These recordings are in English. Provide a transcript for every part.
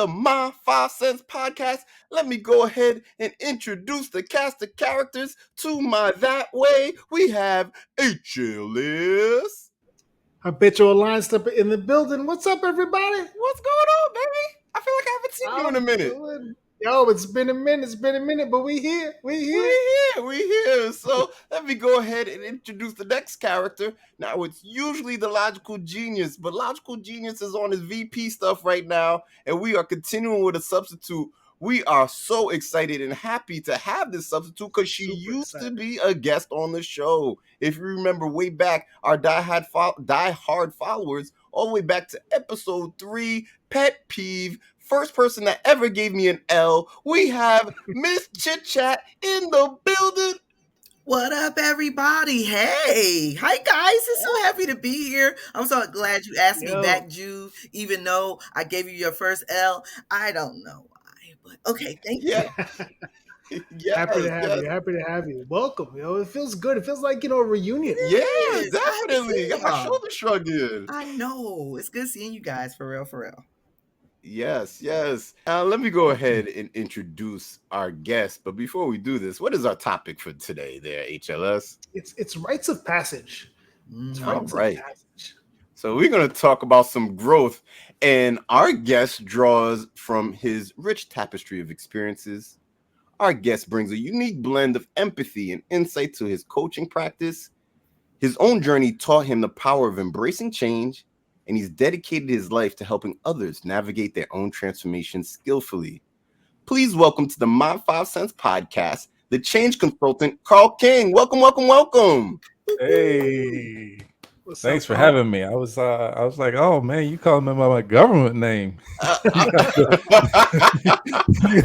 the My 5 Cents podcast. Let me go ahead and introduce the cast of characters to my that way. We have HLS. Habitual line stepper in the building. What's up, everybody? What's going on, baby? I feel like I haven't seen you in a I'm minute. good. Yo, it's been a minute. It's been a minute, but we here. We here. So let me go ahead and introduce the next character. Now it's usually the logical genius, but logical genius is on his VP stuff right now, and we are continuing with a substitute. We are so excited and happy to have this substitute because she Super used excited. to be a guest on the show. If you remember way back, our die-hard followers, all the way back to episode 3, Pet Peeve, first person that ever gave me an L. We have Mizchitchat in the building. What up, everybody? Hey, hi guys! It's so happy to be here. I'm so glad you asked me back, Juv. Even though I gave you your first L, I don't know why, but okay, thank you. Yes, Happy to have yes. you. Happy to have you. Welcome. It feels good. It feels like a reunion. Yes, is. I haven't definitely. seen Got my y'all. shoulder shrugging. I know. It's good seeing you guys for real, for real. Yes. Let me go ahead and introduce our guest. But before we do this, what is our topic for today there, HLS? It's rites of passage. It's Mhm. All rites right. of passage. So we're going to talk about some growth. And our guest draws from his rich tapestry of experiences. Our guest brings a unique blend of empathy and insight to his coaching practice. His own journey taught him the power of embracing change, and he's dedicated his life to helping others navigate their own transformation skillfully. Please welcome to the My 5 Cents podcast, the change consultant, Carl King. Welcome. Hey, What's thanks up, for Carl? having me. I was like, oh man, you calling me by my government name? You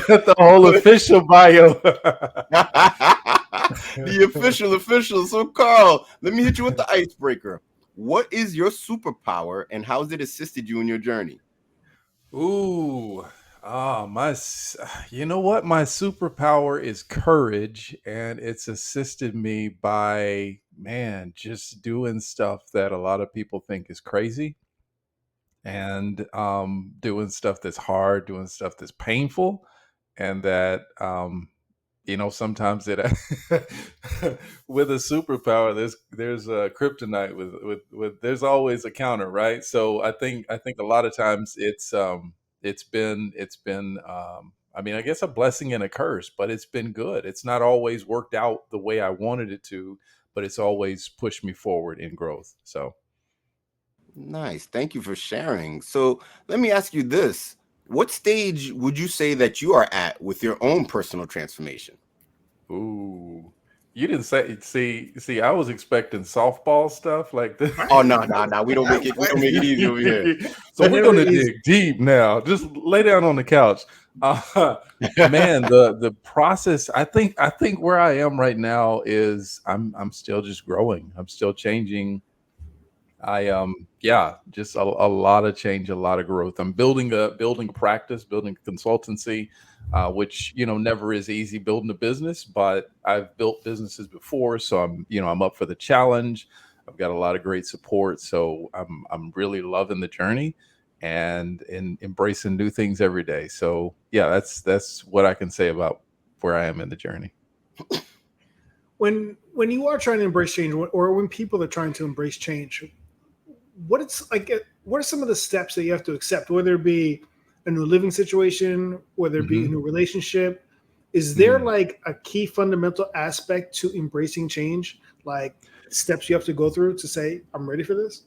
got the whole official bio. The official. So, Carl, let me hit you with the icebreaker. What is your superpower, and how has it assisted you in your journey? Ooh, you know what? My superpower is courage, and it's assisted me by, man, just doing stuff that a lot of people think is crazy, and doing stuff that's hard, doing stuff that's painful, and that sometimes it with a superpower there's a kryptonite with there's always a counter, right? So I think a lot of times it's been I mean, I guess a blessing and a curse, but it's been good. It's not always worked out the way I wanted it to, but it's always pushed me forward in growth. So Nice. Thank you for sharing. So let me ask you this. What stage would you say that you are at with your own personal transformation? ooh, you didn't say. See, I was expecting softball stuff like this. Oh, no. We don't make it easy over here. So we're Never gonna easy. dig deep now. Just lay down on the couch. Man, the process. I think where I am right now is I'm still just growing. I'm still changing. Yeah, just a lot of change, a lot of growth. I'm building a practice, building a consultancy, which never is easy building a business, but I've built businesses before, so I'm up for the challenge. I've got a lot of great support, so I'm really loving the journey and embracing new things every day. So yeah, that's what I can say about where I am in the journey. When you are trying to embrace change, or when people are trying to embrace change, what are some of the steps that you have to accept, whether it be a new living situation, whether it be a Mhm. new relationship? Is there Mhm. like a key fundamental aspect to embracing change, like steps you have to go through to say, I'm ready for this?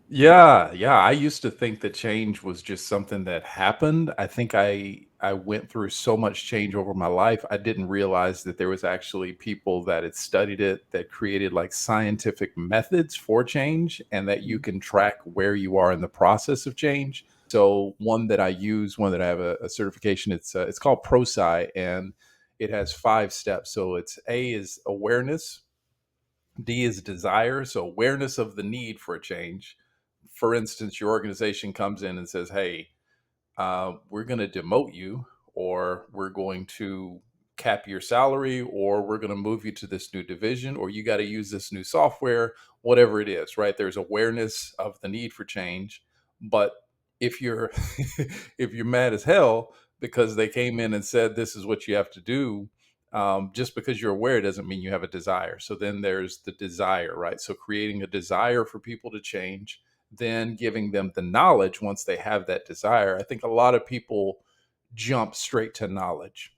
Yeah. I used to think that change was just something that happened. I think I went through so much change over my life. I didn't realize that there was actually people that had studied it, that created like scientific methods for change, and that you can track where you are in the process of change. So one that I use, one that I have a certification. It's called ProSci, and it has 5 steps. So it's A is awareness, D is desire, so awareness of the need for a change. For instance, your organization comes in and says, "Hey, we're going to demote you, or we're going to cap your salary, or we're going to move you to this new division, or you got to use this new software," whatever it is, right? There's awareness of the need for change, but if you're if you're mad as hell because they came in and said this is what you have to do, just because you're aware doesn't mean you have a desire. So then there's the desire, right? So creating a desire for people to change, then giving them the knowledge once they have that desire. I think a lot of people jump straight to knowledge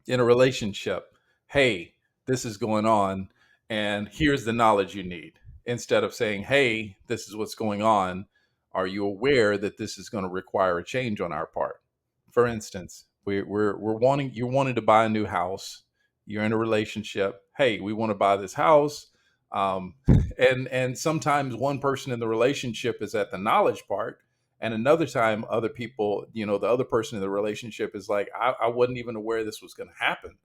in a relationship. Hey, this is going on, and here's the knowledge you need. Instead of saying, hey, this is what's going on. Are you aware that this is going to require a change on our part? For instance, we're wanting you're wanting to buy a new house. You're in a relationship. Hey, we want to buy this house. Um, and sometimes one person in the relationship is at the knowledge part, and another time other people, the other person in the relationship is like, I wasn't even aware this was going to happen.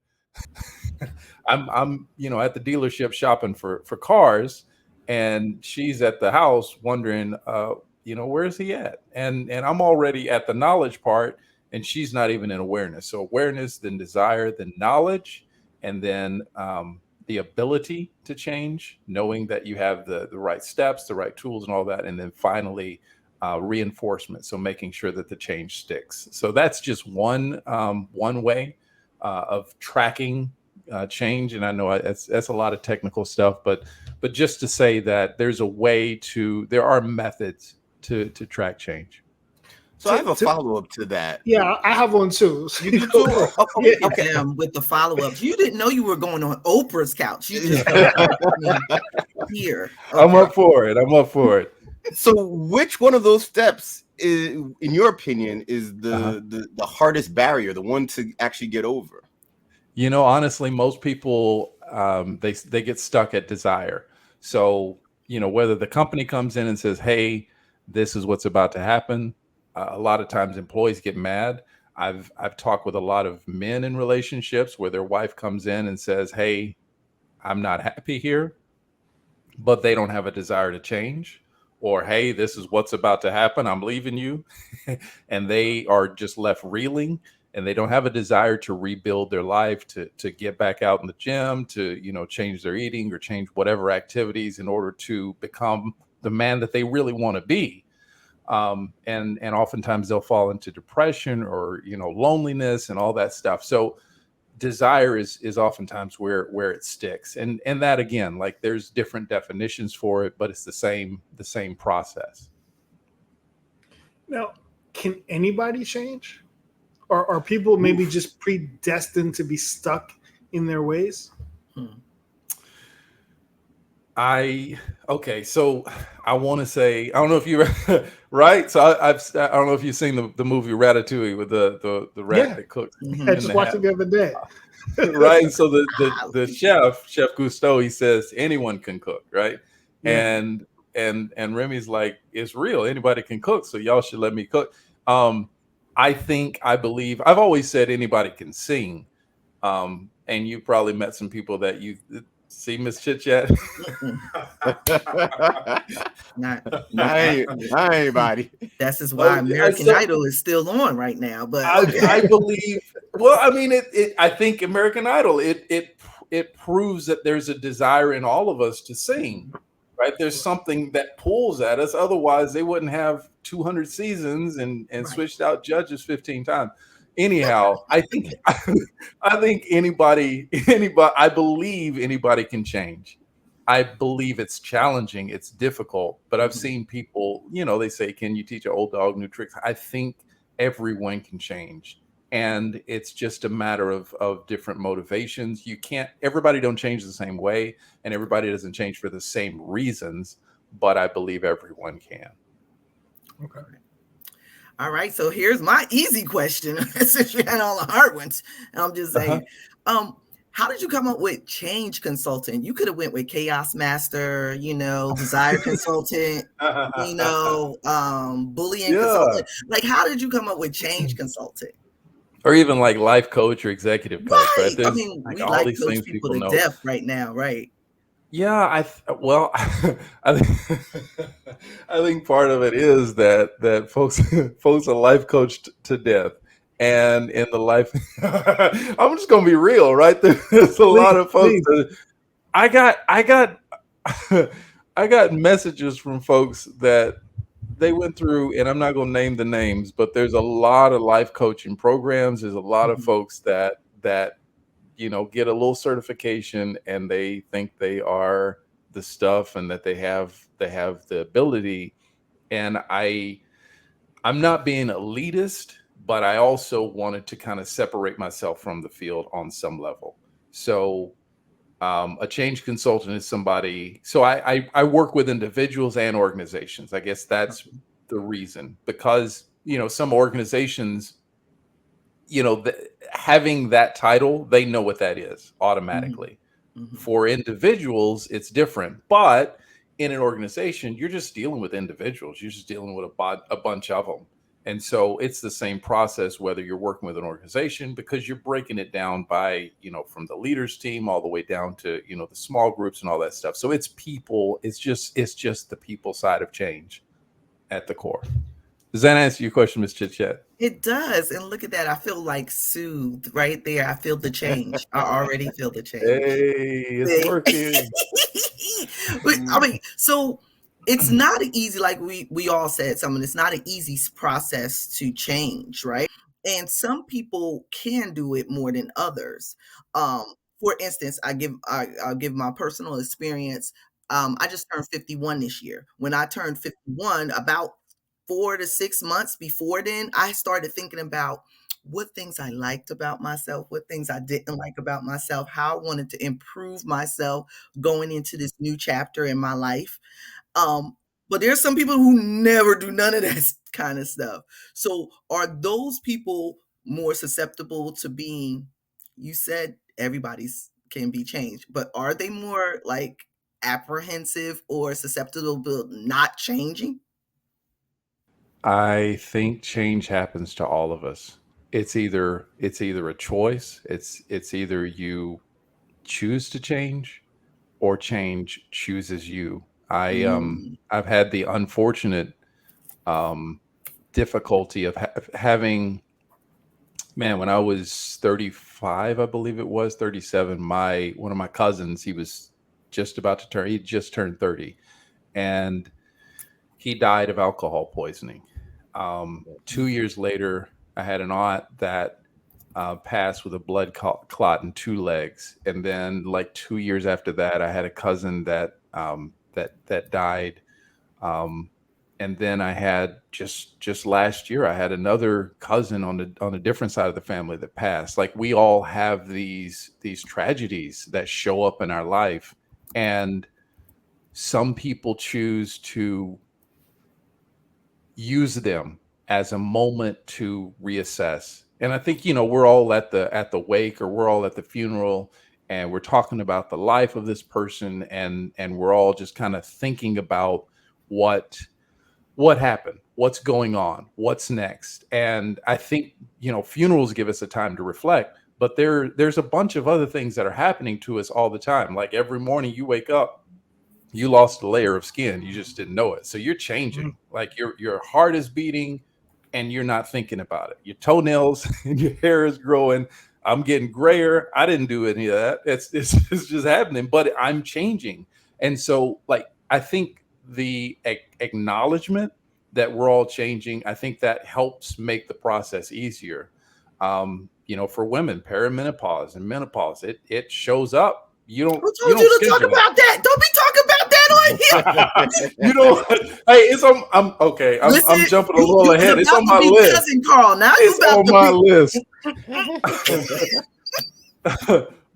I'm at the dealership shopping for cars, and she's at the house wondering, where's he at? And I'm already at the knowledge part, and she's not even in awareness. So awareness, then desire, then knowledge, and then the ability to change, knowing that you have the right steps, the right tools, and all that, and then finally reinforcement. So making sure that the change sticks. So that's just one way of tracking change. And I know that's a lot of technical stuff, but just to say that there are methods to track change. So I have a follow-up to that. Yeah, I have one too. So You do too? Okay, with the follow-ups. You didn't know you were going on Oprah's couch. You just here. Okay. I'm up for it. So which one of those steps is, in your opinion, is the hardest barrier, the one to actually get over? Honestly, most people they get stuck at desire. So, whether the company comes in and says, hey, this is what's about to happen, a lot of times employees get mad. I've talked with a lot of men in relationships where their wife comes in and says, hey, I'm not happy here, but they don't have a desire to change. Or, hey, this is what's about to happen, I'm leaving you. And they are just left reeling, and they don't have a desire to rebuild their life, to get back out in the gym, to change their eating or change whatever activities in order to become the man that they really want to be. And oftentimes they'll fall into depression or loneliness and all that stuff. So desire is oftentimes where it sticks, and that, again, like, there's different definitions for it, but it's the same process. Now, can anybody change, or are people maybe just predestined to be stuck in their ways? So I want to say, I don't know if you right. So I don't know if you've seen the movie Ratatouille with the rat that cooks. I just watched it the other day. Right. So the chef Cousteau, he says anyone can cook, right? Yeah. And Remy's like, it's real, anybody can cook, so y'all should let me cook. I believe I've always said anybody can sing. And you probably met some people that you see Mizchitchat. Not anybody. That's why American Idol is still on right now. But I believe. Well, I mean, I think American Idol it proves that there's a desire in all of us to sing. Right? There's something that pulls at us. Otherwise, they wouldn't have 200 seasons and switched out judges 15 times. Anyhow, I think anybody, I believe anybody can change. I believe it's challenging, it's difficult, but I've seen people, they say, can you teach an old dog new tricks? I think everyone can change. And it's just a matter of different motivations. Everybody don't change the same way, and everybody doesn't change for the same reasons, but I believe everyone can. Okay. All right, so here's my easy question. Since you had all the hard ones, I'm just saying, how did you come up with change consultant? You could have went with chaos master, desire consultant, bullying consultant. Like, how did you come up with change consultant? Or even like life coach or executive coach, right? I mean, we all these things people to know. Death right now, right? Yeah, I think part of it is that folks are life coached to death, and in the life, I'm just gonna be real, right? There's a lot of folks. I got messages from folks that they went through, and I'm not going to name the names, but there's a lot of life coaching programs. There's a lot of folks that get a little certification and they think they are the stuff and that they have the ability. And I'm not being elitist, but I also wanted to kind of separate myself from the field on some level. So a change consultant is somebody. So I work with individuals and organizations. I guess that's the reason, because some organizations, having that title, they know what that is automatically. For individuals, it's different. But in an organization, you're just dealing with individuals. You're just dealing with a bunch of them. And so it's the same process, whether you're working with an organization, because you're breaking it down by, from the leaders team all the way down to, the small groups and all that stuff. So it's people. It's just the people side of change at the core. Does that answer your question, Mizchitchat? It does. And look at that. I feel like soothed right there. I feel the change. I already feel the change. Hey, it's working. I mean, so it's not an easy, like we all said, something. It's not an easy process to change, right? And some people can do it more than others. For instance, I'll give my personal experience. I just turned 51 this year. When I turned 51, about 4 to 6 months before then, I started thinking about what things I liked about myself, what things I didn't like about myself, how I wanted to improve myself going into this new chapter in my life. But there's some people who never do none of that kind of stuff. So are those people more susceptible to being, you said everybody's can be changed, but are they more like apprehensive or susceptible to not changing? I think change happens to all of us. It's either a choice. It's either you choose to change or change chooses you. I've had the unfortunate difficulty of having, man, when I was 35, I believe it was 37, one of my cousins, he just turned 30, and he died of alcohol poisoning. 2 years later, I had an aunt that passed with a blood clot in 2 legs, and then like 2 years after that, I had a cousin that died, and then I had just last year, I had another cousin on a different side of the family that passed. Like, we all have these tragedies that show up in our life, and some people choose to use them as a moment to reassess. And I think, we're all at the wake, or we're all at the funeral, and we're talking about the life of this person, and we're all just kind of thinking about what happened, what's going on, what's next. And I think, funerals give us a time to reflect, but there's a bunch of other things that are happening to us all the time. Like, every morning you wake up, you lost a layer of skin. You just didn't know it. So you're changing. Like, your heart is beating and you're not thinking about it. Your toenails and your hair is growing. I'm getting grayer. I didn't do any of that. It's just happening, but I'm changing. And so, like, I think the acknowledgement that we're all changing, I think that helps make the process easier. For women, perimenopause and menopause, it shows up. You don't. Who told you to talk about that? Don't be talking about that on here. You know, hey, it's on. I'm okay. I'm jumping a little ahead. It's on my list. Cousin Carl, now it's on my list.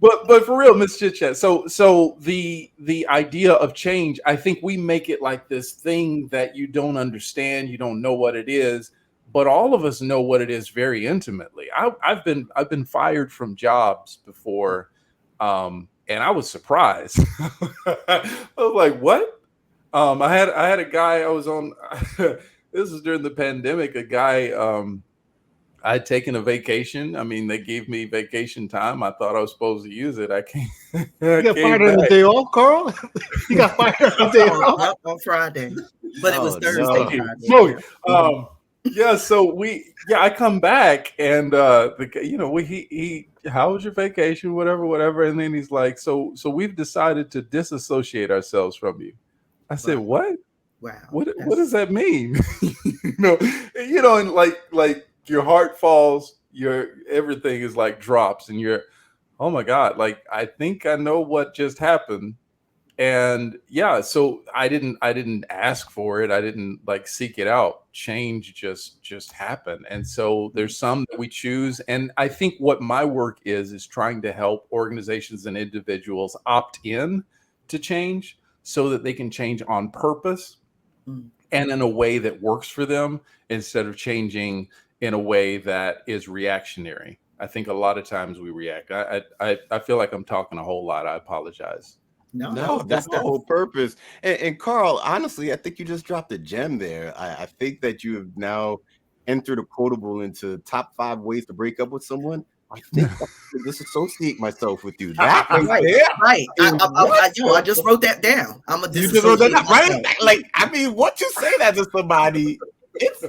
But for real, Mizchitchat. So the idea of change, I think we make it like this thing that you don't understand, you don't know what it is, but all of us know what it is very intimately. I've been fired from jobs before. And I was surprised. I was like, what? I had a guy I was on, this was during the pandemic, a guy, I had taken a vacation. I mean, they gave me vacation time. I thought I was supposed to use it. I can't. You got fired on the day off, Carl? You got fired on the day off? On Friday. But it was Thursday. No. Yeah, so I come back and he how was your vacation, whatever, and then he's like, so we've decided to disassociate ourselves from you. I said, what? Wow. What does that mean? And like your heart falls, your everything is like drops, and you're, oh my God, like I think I know what just happened. And yeah, so I didn't ask for it. I didn't like seek it out. Change just happened. And so there's some that we choose. And I think what my work is trying to help organizations and individuals opt in to change so that they can change on purpose Mm. and in a way that works for them instead of changing in a way that is reactionary. I think a lot of times we react. I feel like I'm talking a whole lot. I apologize. No, that's the whole purpose. And Carl, honestly, I think you just dropped a gem there. I think that you have now entered a quotable into top 5 ways to break up with someone. I think I can disassociate myself with you. That right Right, there right. is what I just wrote that down. I'm gonna you just wrote that disassociate down, right? myself. Like, I mean, once you say that to somebody, it's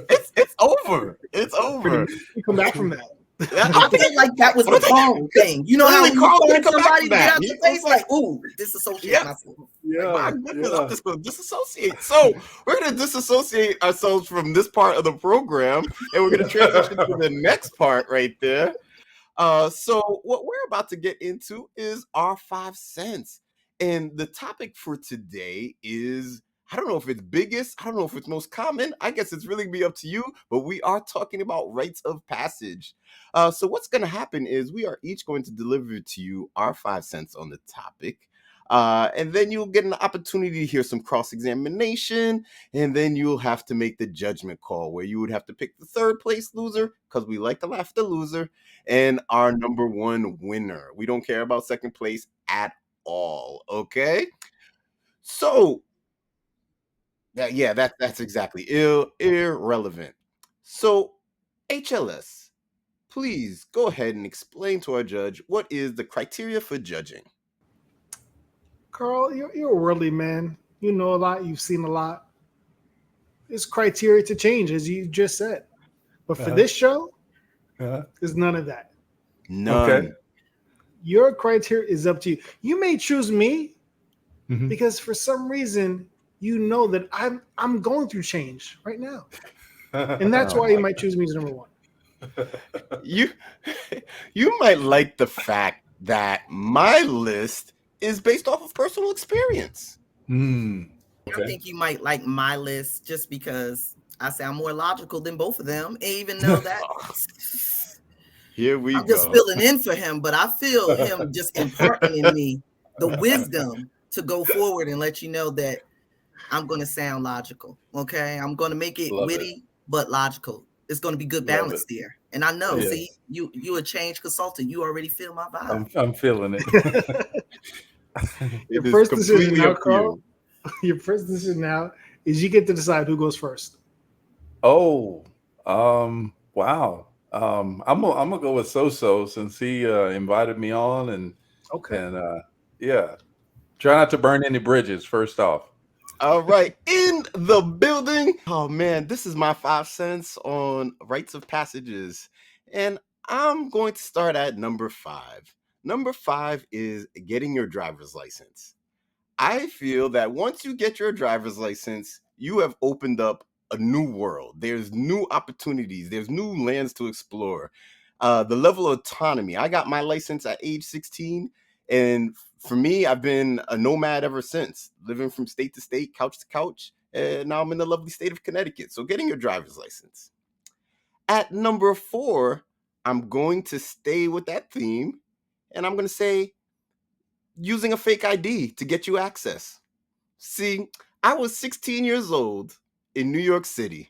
over. It's Pretty over. much. You come back from that. I feel like that was the phone thing. You know how Really, when you Carl phone didn't come back somebody from to get that. out He your was face, like, ooh, disassociate Yep. myself. Like, my goodness, I'm just going to disassociate. So we're going to disassociate ourselves from this part of the program, and we're going to transition to the next part right there. So what we're about to get into is our 5 cents. And the topic for today is, I don't know if it's biggest, I don't know if it's most common. I guess it's really be up to you, but we are talking about rites of passage. So what's going to happen is we are each going to deliver to you our 5 cents on the topic. And then you'll get an opportunity to hear some cross-examination, and then you'll have to make the judgment call where you would have to pick the third place loser, because we like to laugh at the loser, and our number 1 winner. We don't care about second place at all. Okay. So that's exactly irrelevant. So HLS, please go ahead and explain to our judge what is the criteria for judging. Carl, you're a worldly man. You know a lot. You've seen a lot. There's criteria to change, as you just said. But for this show, there's none of that. None. Okay. Your criteria is up to you. You may choose me Mhm. because for some reason you know that I'm going through change right now, and that's Oh why you my might choose me as number 1. You you might like the fact that my list is based off of personal experience. Mm. I Okay. think you might like my list just because I sound more logical than both of them, even though that Here we I'm just go. filling in for him, but I feel him just imparting in me the wisdom to go forward and let you know that I'm going to sound logical. Okay. I'm going to make it Love it. witty, but logical. It's going to be good Love balance it. there. And I know, Yes. see, you a change consultant. You already feel my vibe. I'm feeling it. Your It is first decision completely now, up to Carl. you. Your first decision now is you get to decide who goes first. Oh, wow. I'm gonna go with SoSo since he invited me on, and Okay. yeah, try not to burn any bridges. First off. All right, in the building. Oh man, this is my 5 cents on rites of passages. And I'm going to start at number 5. Number 5 is getting your driver's license. I feel that once you get your driver's license, you have opened up a new world. There's new opportunities, there's new lands to explore. The level of autonomy. I got my license at age 16, and for me, I've been a nomad ever since, living from state to state, couch to couch, and now I'm in the lovely state of Connecticut. So, getting your driver's license. At number 4, I'm going to stay with that theme, and I'm going to say using a fake ID to get you access. See, I was 16 years old in New York City,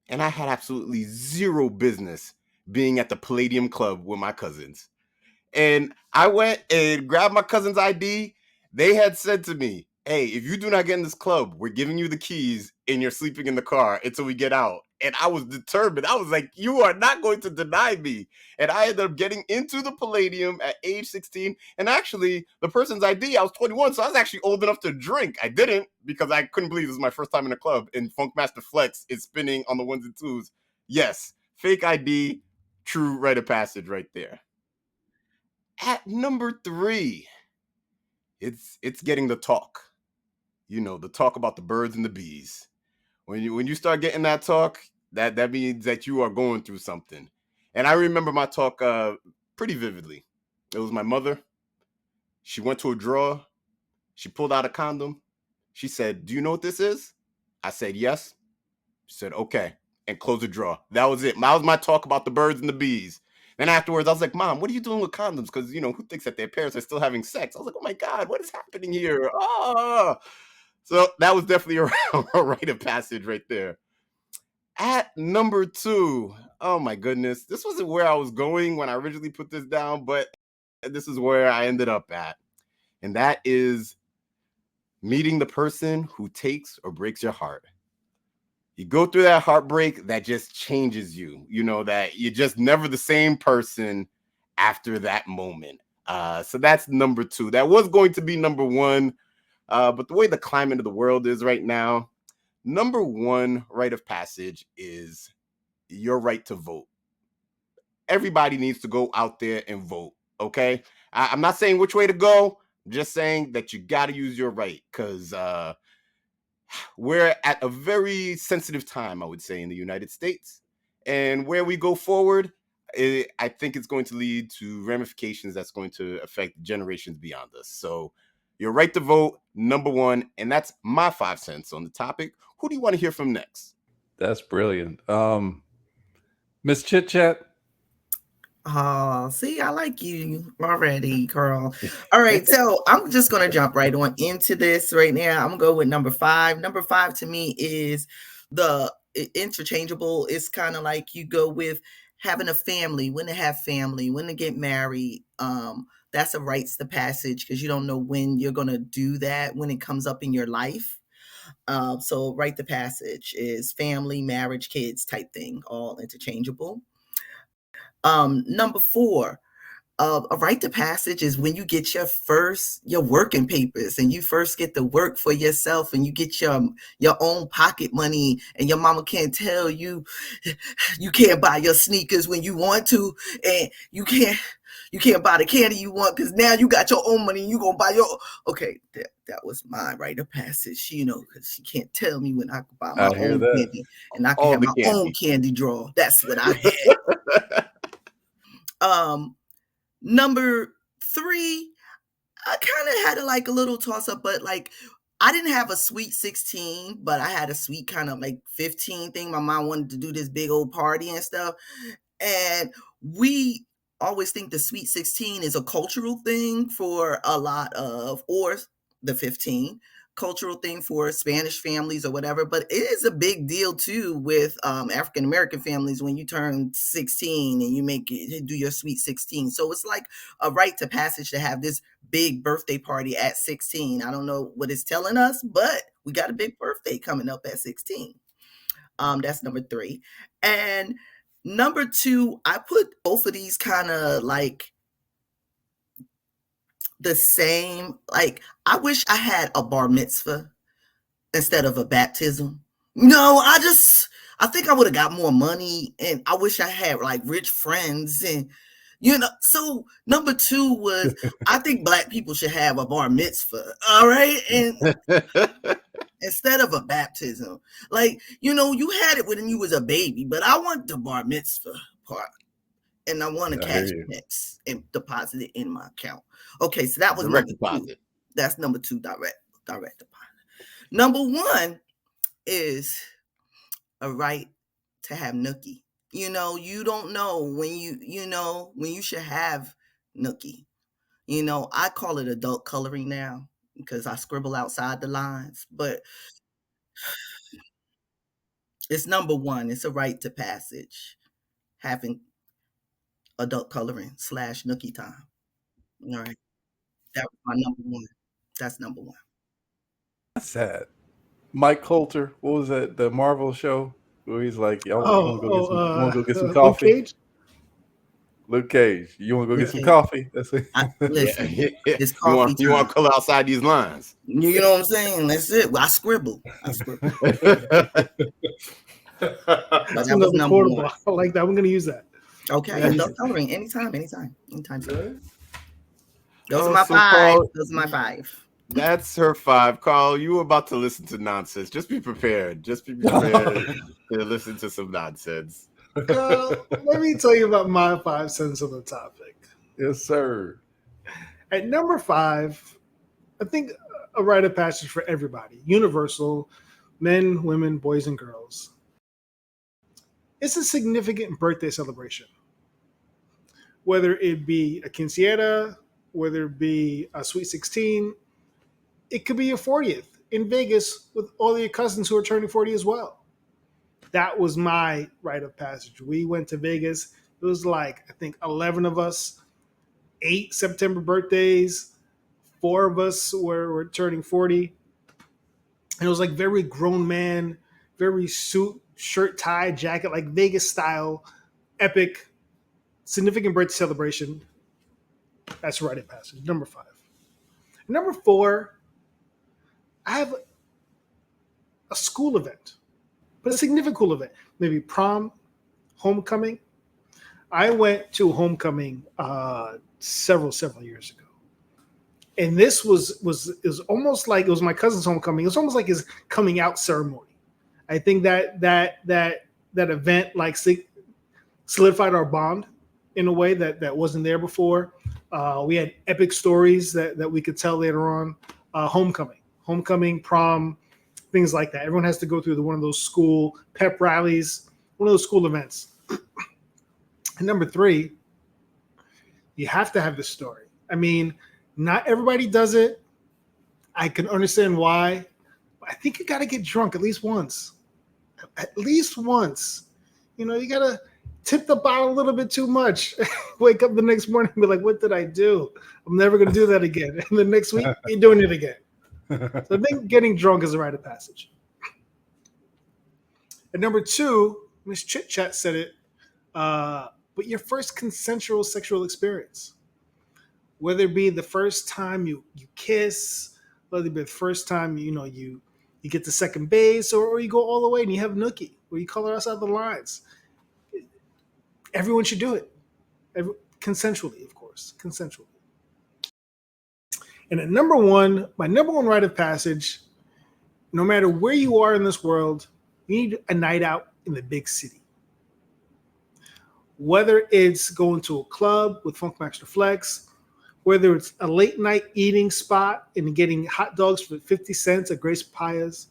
and I had absolutely zero business being at the Palladium Club with my cousins. And I went and grabbed my cousin's ID. They had said to me, "Hey, if you do not get in this club, we're giving you the keys and you're sleeping in the car until we get out." And I was determined. I was like, "You are not going to deny me." And I ended up getting into the Palladium at age 16. And actually, the person's ID, I was 21, so I was actually old enough to drink. I didn't because I couldn't believe this was my first time in a club. And Funkmaster Flex is spinning on the ones and twos. Yes, fake ID, true rite of passage right there. At number 3, it's getting the talk. You know, the talk about the birds and the bees. When you start getting that talk, that means that you are going through something. And I remember my talk pretty vividly. It was my mother. She went to a drawer. She pulled out a condom. She said, "Do you know what this is?" I said, "Yes." She said, "Okay," and close the drawer. That was it. That was my talk about the birds and the bees. Then afterwards, I was like, "Mom, what are you doing with condoms?" Because, who thinks that their parents are still having sex? I was like, "Oh my God, what is happening here?" Oh. So that was definitely a rite of passage right there. At number 2, oh my goodness, this wasn't where I was going when I originally put this down, but this is where I ended up at. And that is meeting the person who takes or breaks your heart. You go through that heartbreak that just changes you, that you're just never the same person after that moment. So that's number 2. That was going to be number 1, but the way the climate of the world is right now, number 1 rite of passage is your right to vote. Everybody needs to go out there and vote, okay? I'm not saying which way to go. I'm just saying that you got to use your right, because we're at a very sensitive time, I would say, in the United States. And where we go forward, I think it's going to lead to ramifications that's going to affect generations beyond us. So your right to vote, number 1, and that's my 5 cents on the topic. Who do you want to hear from next? That's brilliant. Mizchitchat. Oh, see, I like you already, Carl. All right, so I'm just going to jump right on into this right now. I'm going to go with number 5. Number 5 to me is the interchangeable. It's kind of like you go with having a family, when to have family, when to get married. That's a rites to passage, because you don't know when you're going to do that when it comes up in your life. So rite to passage is family, marriage, kids type thing, all interchangeable. Number 4, a rite to passage is when you get your working papers, and you first get to work for yourself, and you get your own pocket money, and your mama can't tell you can't buy your sneakers when you want to, and you can't buy the candy you want, because now you got your own money and you gonna buy your. Okay, that was my rite of passage, because she can't tell me when I can buy my own candy, and I can have my own candy drawer. That's what I had. Number 3, I kind of had a little toss up, but I didn't have a sweet 16, but I had a sweet kind of 15 thing. My mom wanted to do this big old party and stuff. And we always think the sweet 16 is a cultural thing for a lot of, or the 15, cultural thing for Spanish families or whatever, but it is a big deal too with African American families when you turn 16 and you do your sweet 16. So it's like a rite to passage to have this big birthday party at 16. I don't know what it's telling us, but we got a big birthday coming up at 16. That's number 3. And number 2, I put both of these kind of the same. I wish I had a bar mitzvah instead of a baptism. No, I think I would have got more money, and I wish I had rich friends, and so number 2 was I think Black people should have a bar mitzvah, all right, and instead of a baptism. You had it when you was a baby, but I want the bar mitzvah part, and I want to cash checks and deposit it in my account. Okay, so that was direct number deposit. 2. That's number 2, direct deposit. Number 1 is a right to have nookie. You don't know when when you should have nookie. I call it adult coloring now because I scribble outside the lines, but it's number 1. It's a rite to passage, having adult coloring / nookie time. All right. That was my number 1. That's number 1. That's sad. Mike Coulter, what was that? The Marvel show where he's like, "You want to go get some coffee?" Luke Cage. Luke Cage, you want to go get some coffee? That's it. Listen, it's you coffee want to color outside these lines. You know what I'm saying? That's it. I scribble. That's another quarter block. I like that. I'm going to use that. Okay, adult coloring anytime. Those are my 5. Those are my 5. That's her 5. Carl, you were about to listen to nonsense. Just be prepared. Just be prepared to listen to some nonsense. Let me tell you about my 5 cents on the topic. Yes, sir. At number 5, I think a rite of passage for everybody, universal, men, women, boys, and girls. It's a significant birthday celebration. Whether it be a quinceañera, whether it be a sweet 16, it could be your 40th in Vegas with all your cousins who are turning 40 as well. That was my rite of passage. We went to Vegas. It was like, I think, 11 of us, 8 September birthdays, 4 of us were turning 40. And it was like very grown man, very suit, shirt, tie, jacket, like Vegas style, epic, significant birthday celebration. That's a rite of passage. Number 5. Number 4, I have a school event, but a significant school event. Maybe prom, homecoming. I went to homecoming several years ago, and this was it was almost like it was my cousin's homecoming. It was almost like his coming out ceremony. I think that event like solidified our bond in a way that wasn't there before. We had epic stories that we could tell later on. Homecoming, prom, things like that. Everyone has to go through one of those school pep rallies, one of those school events. And number 3, you have to have this story. I mean, not everybody does it. I can understand why. But I think you got to get drunk at least once. At least once. You know, you got to tip the bottle a little bit too much. Wake up the next morning and be like, what did I do? I'm never going to do that again. And the next week, you're doing it again. So I think getting drunk is a rite of passage. And number 2, Mizchitchat said it, but your first consensual sexual experience. Whether it be the first time you kiss, whether it be the first time you get to second base, or you go all the way and you have nookie, or you color us out the lines. Everyone should do it. Consensually, of course. Consensually. And at number 1, my number 1 rite of passage, no matter where you are in this world, you need a night out in the big city. Whether it's going to a club with Funkmaster Flex, whether it's a late night eating spot and getting hot dogs for 50 cents at Grace Paya's,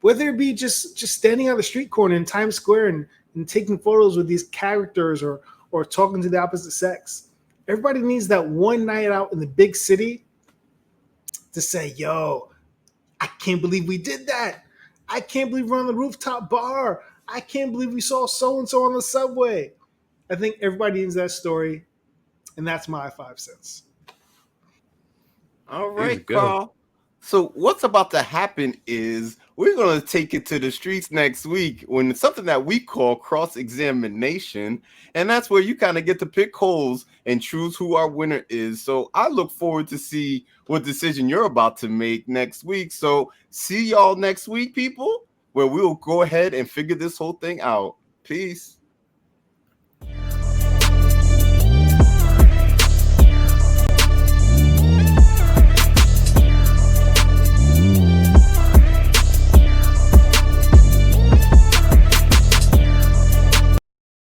whether it be just standing on the street corner in Times Square and taking photos with these characters or talking to the opposite sex. Everybody needs that one night out in the big city to say, yo, I can't believe we did that. I can't believe we're on the rooftop bar. I can't believe we saw so-and-so on the subway. I think everybody needs that story, and that's my 5 cents. All right, Carl. So what's about to happen is we're going to take it to the streets next week when it's something that we call cross-examination, and that's where you kind of get to pick holes and choose who our winner is. So I look forward to see what decision you're about to make next week. So see y'all next week, people, where we'll go ahead and figure this whole thing out. Peace.